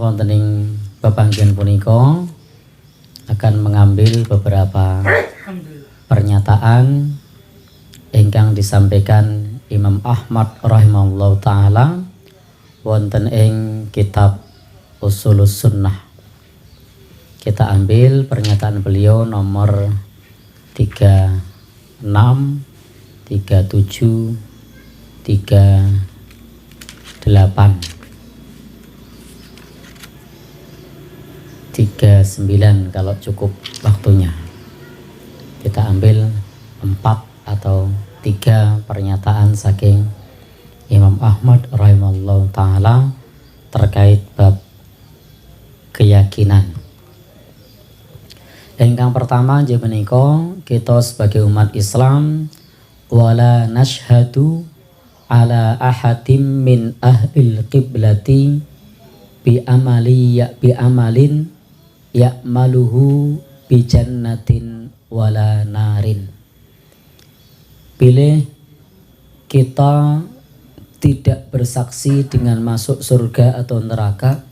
wonten ing pepanggihan punika akan mengambil beberapa pernyataan ingkang disampaikan Imam Ahmad rahimahullahu taala wonten ing kitab Ushulus Sunnah. Kita ambil pernyataan beliau nomor 36, 37, 38, 39 kalau cukup waktunya. Kita ambil 4 atau 3 pernyataan saking Imam Ahmad rahimahullah ta'ala terkait bab keyakinan. Yang pertama menika kita sebagai umat Islam wala nashhadu ala ahadim min ahlil qiblati bi amalin ya'maluhu bi jannatin wala narin. Pilih kita tidak bersaksi dengan masuk surga atau neraka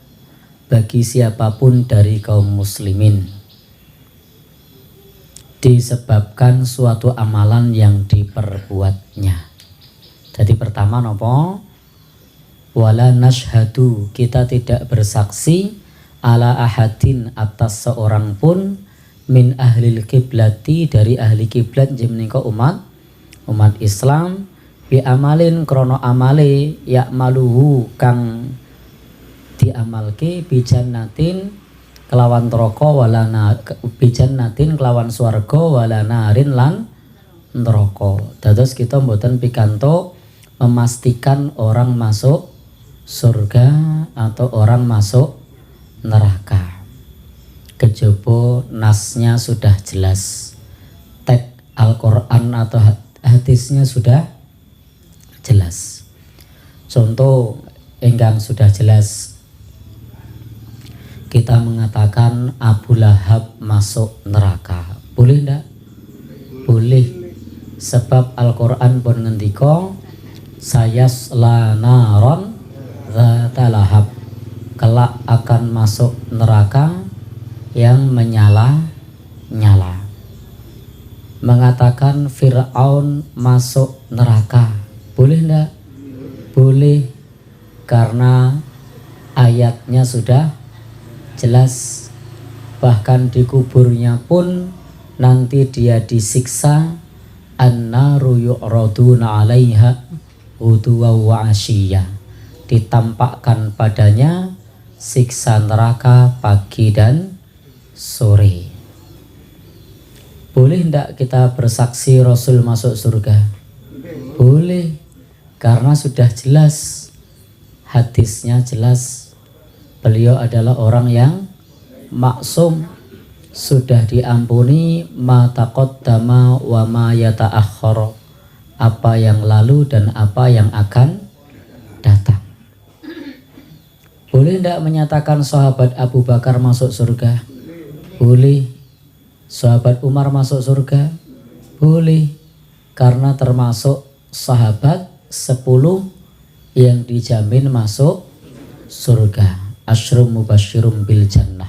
bagi siapapun dari kaum muslimin disebabkan suatu amalan yang diperbuatnya. Jadi pertama nopo? Wala nashhadu, kita tidak bersaksi ala ahadin atas seorang pun min ahlil kiblati dari ahli kiblat menika umat Islam bi amalin krono amale ya'maluhu kang diamalke bi jannatin kelawan neraka wala bi jannatin kelawan swarga wala narin lan neraka. Dados kita mboten pikantuk memastikan orang masuk surga atau orang masuk neraka. Kejaba nasnya sudah jelas, teks Al-Quran atau hadisnya sudah jelas. Contoh ingkang sudah jelas, kita mengatakan Abu Lahab masuk neraka. Boleh enggak? Boleh. Sebab Al-Quran pun ngendika sayasla naron dzata lahab, kelak akan masuk neraka yang menyala-nyala. Mengatakan Fir'aun masuk neraka, boleh enggak? Boleh, karena ayatnya sudah jelas. Bahkan di kuburnya pun nanti dia disiksa, an-naru yu'raduna 'alaiha ghuduwan wa 'ashiyya, ditampakkan padanya siksa neraka pagi dan sore. Boleh tidak kita bersaksi Rasul masuk surga? Boleh, karena sudah jelas, hadisnya jelas. Beliau adalah orang yang maksum, sudah diampuni ma taqaddama wa ma yata'akhkhar, apa yang lalu dan apa yang akan datang. Boleh tidak menyatakan sahabat Abu Bakar masuk surga? Boleh. Sahabat Umar masuk surga? Boleh. Karena termasuk sahabat 10 yang dijamin masuk surga. Asyrum mubasyirum bil jannah.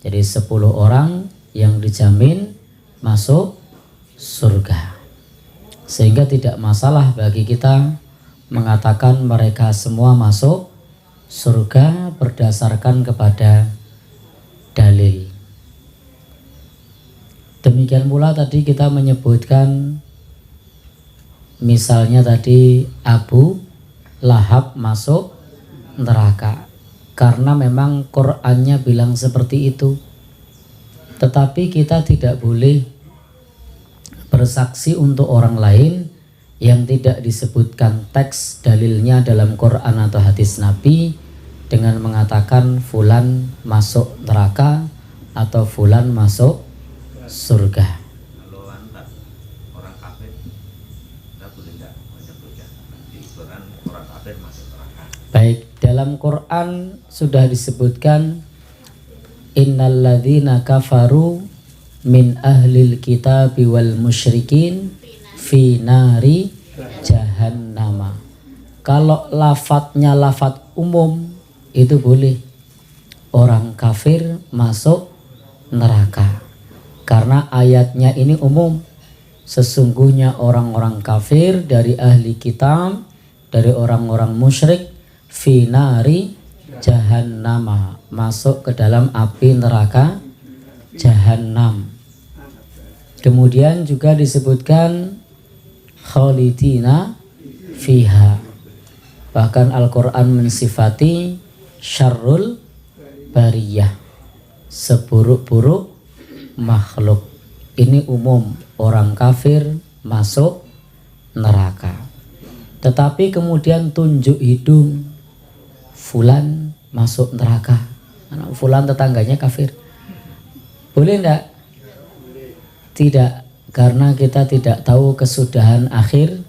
Jadi 10 orang yang dijamin masuk surga. Sehingga tidak masalah bagi kita mengatakan mereka semua masuk surga berdasarkan kepada dalil. Demikian pula tadi kita menyebutkan misalnya tadi Abu Lahab masuk neraka karena memang Qur'annya bilang seperti itu. Tetapi kita tidak boleh bersaksi untuk orang lain yang tidak disebutkan teks dalilnya dalam Quran atau hadis Nabi dengan mengatakan fulan masuk neraka atau fulan masuk surga. Kalau lantas orang kafir tidak boleh tidak menyebutkan di Quran orang kafir masuk neraka. Baik, dalam Quran sudah disebutkan innalladzina kafaru min ahlil kitabi wal musyrikin fi nari jahannama. Kalau lafadznya lafadz umum itu boleh. orang kafir masuk neraka. Karena ayatnya ini umum. Sesungguhnya orang-orang kafir dari ahli kitab, dari orang-orang musyrik, finari jahannama, masuk ke dalam api neraka jahannam. Kemudian juga disebutkan khalidina fiha. Bahkan Al-Quran mensifati syarrul bariyah, seburuk-buruk makhluk. Ini umum, orang kafir masuk neraka. Tetapi kemudian tunjuk hidung, fulan masuk neraka. Anak fulan tetangganya kafir. Boleh enggak? Tidak, karena kita tidak tahu kesudahan akhir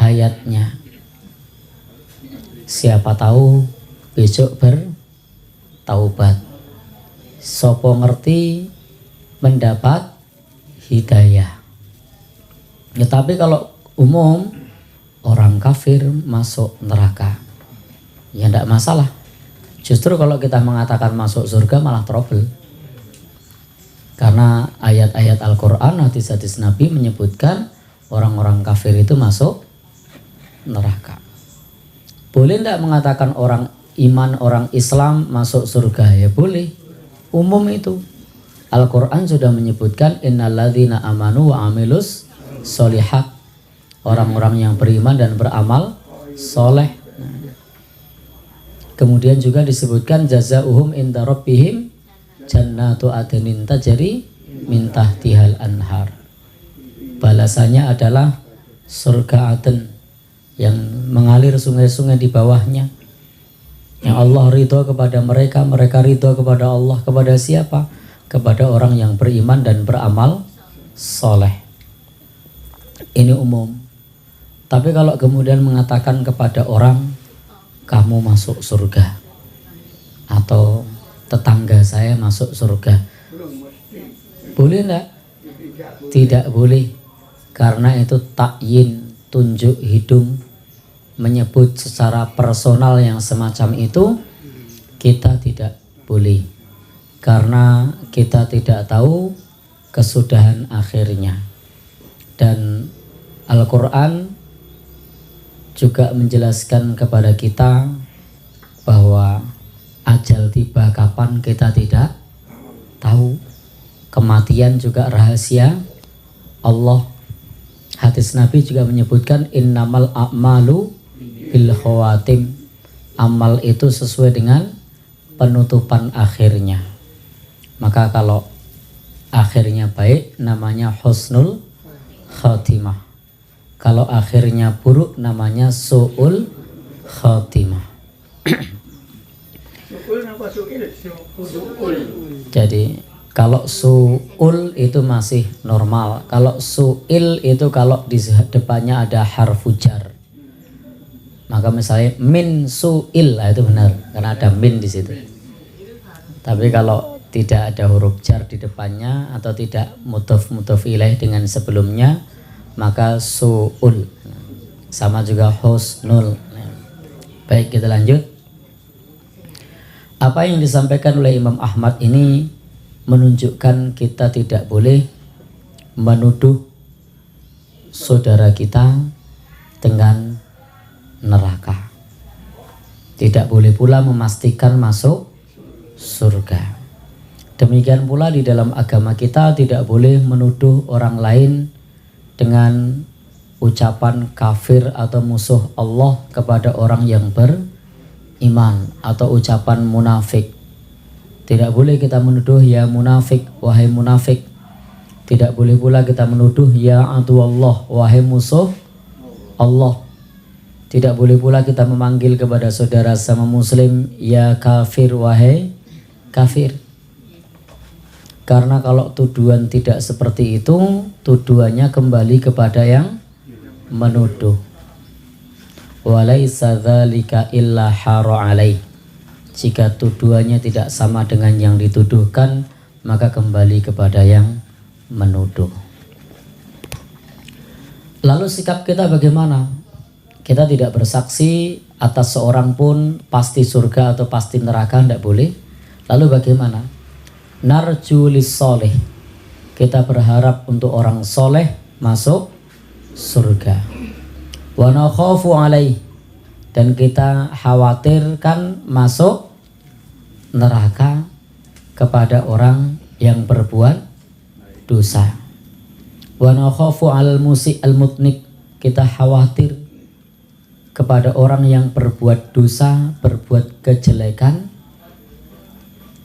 hayatnya. Siapa tahu besok bertaubat. Sopo ngerti mendapat hidayah. Tetapi kalau umum orang kafir masuk neraka, ya tidak masalah. Justru kalau kita mengatakan masuk surga malah trouble. Karena ayat-ayat Al-Quran, hadis-hadis Nabi menyebutkan orang-orang kafir itu masuk neraka. Boleh tidak mengatakan orang iman, orang Islam masuk surga? Ya boleh. Umum itu. Al-Quran sudah menyebutkan innalladzina amanu wa amilus solihat, orang-orang yang beriman dan beramal soleh. Kemudian juga disebutkan jazauhum inda rabbihim jannatu adnin tajri min tahtihal anhar. Balasannya adalah surga Aden yang mengalir sungai-sungai di bawahnya. Yang Allah ridho kepada mereka, mereka ridho kepada Allah. Kepada siapa? Kepada orang yang beriman dan beramal soleh. Ini umum. Tapi kalau kemudian mengatakan kepada orang, kamu masuk surga, atau tetangga saya masuk surga, boleh enggak? Tidak boleh. Karena itu takyin, tunjuk hidung, menyebut secara personal yang semacam itu, kita tidak boleh. Karena kita tidak tahu kesudahan akhirnya. Dan Al-Quran juga menjelaskan kepada kita bahwa ajal tiba kapan kita tidak tahu. Kematian juga rahasia Allah. Hadis Nabi juga menyebutkan innamal a'malu bil khawatim. Amal itu sesuai dengan penutupan akhirnya. Maka kalau akhirnya baik namanya husnul khatimah. Kalau akhirnya buruk namanya su'ul khatimah. Jadi kalau su'ul itu masih normal. Kalau su'il itu kalau di depannya ada harfu jar. Maka misalnya min su'il, itu benar karena ada min di situ. Tapi kalau tidak ada huruf jar di depannya atau tidak mudhof ilaih dengan sebelumnya, maka su'ul. Sama juga husnul. Baik, kita lanjut. Apa yang disampaikan oleh Imam Ahmad ini menunjukkan kita tidak boleh menuduh saudara kita dengan neraka. Tidak boleh pula memastikan masuk surga. Demikian pula di dalam agama kita tidak boleh menuduh orang lain dengan ucapan kafir atau musuh Allah kepada orang yang beriman, atau ucapan munafik. Tidak boleh kita menuduh ya munafik, wahai munafik. Tidak boleh pula kita menuduh ya aduwallah, wahai musuh Allah. Tidak boleh pula kita memanggil kepada saudara sama muslim ya kafir, wahai kafir. Karena kalau tuduhan tidak seperti itu, tuduhannya kembali kepada yang menuduh. Walaisa dzalika illa hara alaih. Jika tuduhannya tidak sama dengan yang dituduhkan, maka kembali kepada yang menuduh. Lalu sikap kita bagaimana? Kita tidak bersaksi atas seorang pun pasti surga atau pasti neraka, tidak boleh. Lalu bagaimana? Narju lis-soleh, kita berharap untuk orang soleh masuk surga. Wa nakhafu alaih, dan kita khawatirkan masuk neraka kepada orang yang berbuat dosa. Wa nakhafu alal musi al mutnik, kita khawatir kepada orang yang berbuat dosa, berbuat kejelekan.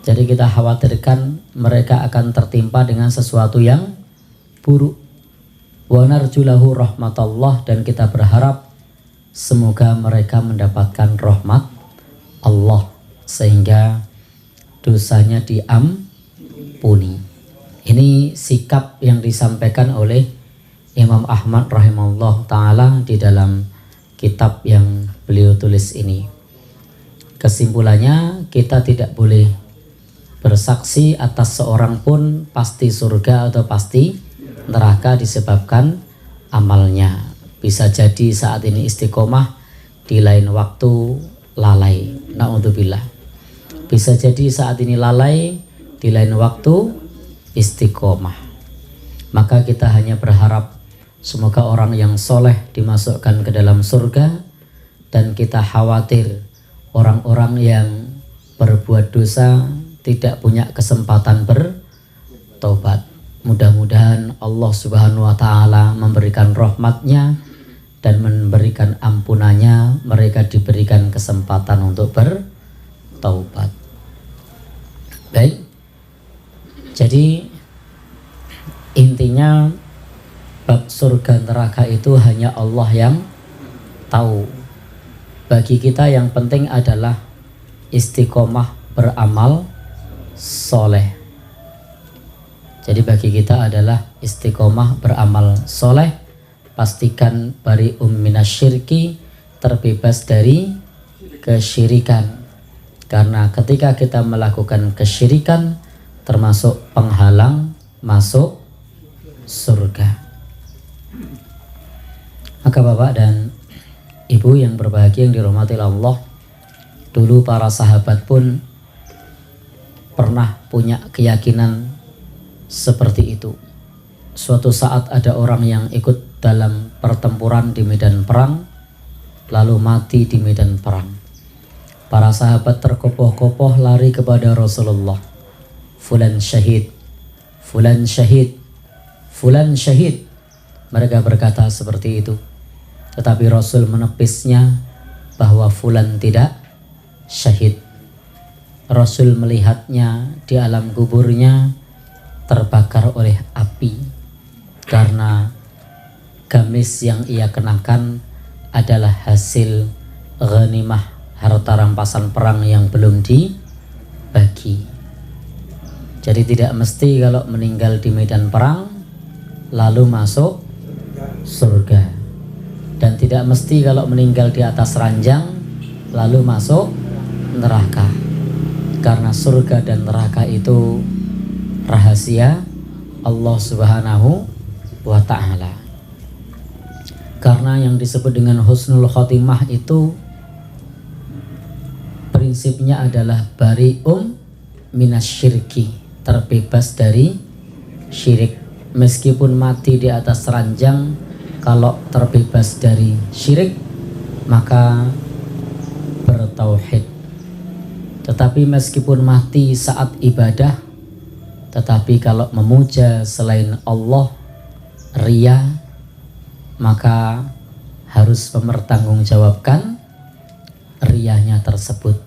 Jadi kita khawatirkan mereka akan tertimpa dengan sesuatu yang buruk. Wa narjulahu rahmatullah, dan kita berharap semoga mereka mendapatkan rahmat Allah sehingga dosanya diampuni. Ini sikap yang disampaikan oleh Imam Ahmad rahimahullah ta'ala di dalam kitab yang beliau tulis ini. Kesimpulannya, kita tidak boleh bersaksi atas seorang pun pasti surga atau pasti neraka disebabkan amalnya. Bisa jadi saat ini istiqomah, di lain waktu lalai. Na'udzubillah. Bisa jadi saat ini lalai, di lain waktu istiqomah. Maka kita hanya berharap semoga orang yang soleh dimasukkan ke dalam surga, dan kita khawatir orang-orang yang berbuat dosa tidak punya kesempatan bertobat. Mudah-mudahan Allah Subhanahu wa ta'ala memberikan rahmatnya dan memberikan ampunannya, mereka diberikan kesempatan untuk bertaubat. Baik, jadi intinya bab surga neraka itu hanya Allah yang tahu. Bagi kita yang penting adalah istiqomah beramal soleh. Jadi bagi kita adalah istiqomah beramal soleh, pastikan bari'um minasyirki, terbebas dari kesyirikan. Karena ketika kita melakukan kesyirikan termasuk penghalang masuk surga. Maka Bapak dan Ibu yang berbahagia yang dirahmati Allah, dulu para sahabat pun pernah punya keyakinan seperti itu. Suatu saat ada orang yang ikut dalam pertempuran di medan perang, lalu mati di medan perang. Para sahabat terkopoh-kopoh lari kepada Rasulullah. Fulan syahid, fulan syahid, fulan syahid. Mereka berkata seperti itu. Tetapi Rasul menepisnya bahwa fulan tidak syahid. Rasul melihatnya di alam kuburnya terbakar oleh api karena gamis yang ia kenakan adalah hasil ghanimah, harta rampasan perang yang belum dibagi. Jadi tidak mesti kalau meninggal di medan perang lalu masuk surga, dan tidak mesti kalau meninggal di atas ranjang lalu masuk neraka, karena surga dan neraka itu rahasia Allah Subhanahu wa ta'ala. Karena yang disebut dengan husnul khotimah itu prinsipnya adalah bari'um minasyirki, terbebas dari syirik. Meskipun mati di atas ranjang, kalau terbebas dari syirik maka bertauhid. Tetapi meskipun mati saat ibadah, tetapi kalau memuja selain Allah, riya, maka harus mempertanggungjawabkan riyanya tersebut.